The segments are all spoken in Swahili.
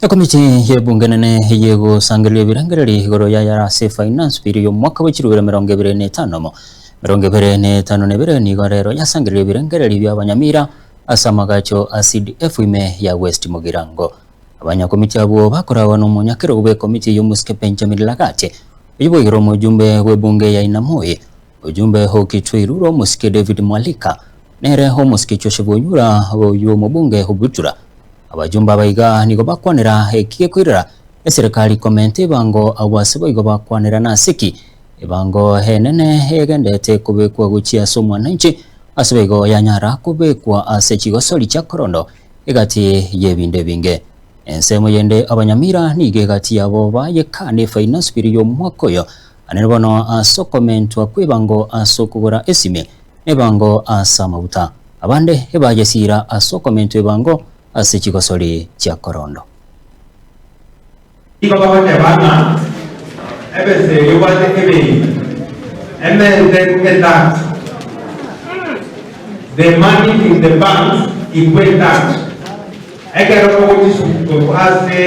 Komiti y'ebunge nene y'egusangirira ebirengereri igoro yayarase finance bill y'omwaka w'ekirubiro 2025 2025 nigo rero yasangirira ebirengereri by'abanyamira asamagacho a CDF ime ya West Mugirango. Abanyakomiti abo bakorawa n'umunyakero we komiti y'omusike Benjamin Lagate uyoboye mujumbe w'ebunge ya Inamoye ujumbe hokichwiruro musike David Mwalika nere ho musike Choshibonyura y'omubunge Hubutura. Abajumba baiga nigo bakwanira hekiye kwirira serikali komente bango awasebo igo bakwanira na siki bango henene hegendete kubekwa guchia somwa nanchi asebego yanyara kubekwa asechigo soli cha korondo egati yebinde binge ensemo yende abanyamira nige gati yabo bayekane finance bill yo mwakoyo anebono asokomentwa kwebango asokugura esime nebango asamabuta abande ebajesira asokomentwe bango asechiko soli cha korondo. Iko kwa bana ebese yobate kebe tax. The money in the bank equate tax. Ekero ko jisu ase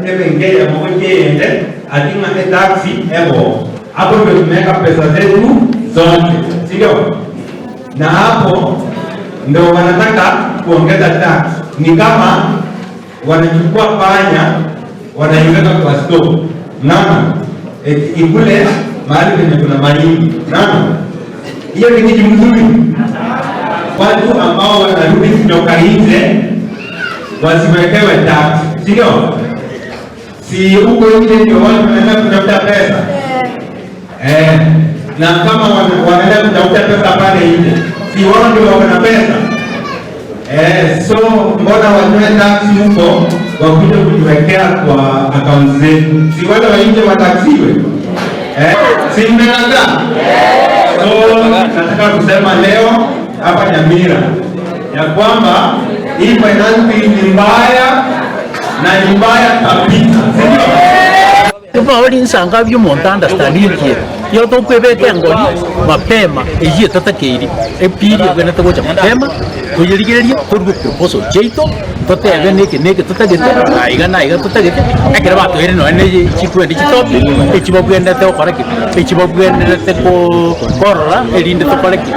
ebengeya moje ende atinga taxi ebo hapo ndio tumeweka pesa zetu zote, sio? Na hapo ndio wanataka kuongeza tax. Ni kama wanachukua panya wanaiweka kwa store. Naam. Ikule mahali penye kuna mahindi. Naam. Hiyo ni kitu mzuri. Watu ambao wanarudi kutoka nje wasiwekewe tax. Sio? Si huko nje ndio watu wanaenda kutafuta pesa. Na kama wanaenda kutafuta pesa pale nje, si wao ndio wana pesa. So mbona watoe tax huko wakuja kujiwekea kwa account zetu? Si wale wa nje wataksiwe? Si mmeanza? So nataka kusema leo hapa Nyamira ya kwamba hii finance bill ni mbaya na ni mbaya kabisa. Kwa wali nsanga by'umuntu understanding yo to kwebeka ngoni mapema eji tatakiri epiri bene to gocha mapema kuyirigeria turbu proposal jeito totebe neke tutagete aiga tutagete akira bato ere no ene chikwendi chitopi echibobwende te okoreki echibobwende te ko korora erinde to koreki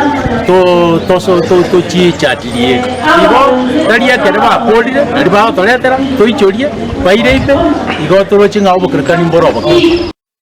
to chi chatilie ibo daria kere ba polire ari ba toletera to ichorie baire ipe igo to rochinga obokrekani mboroba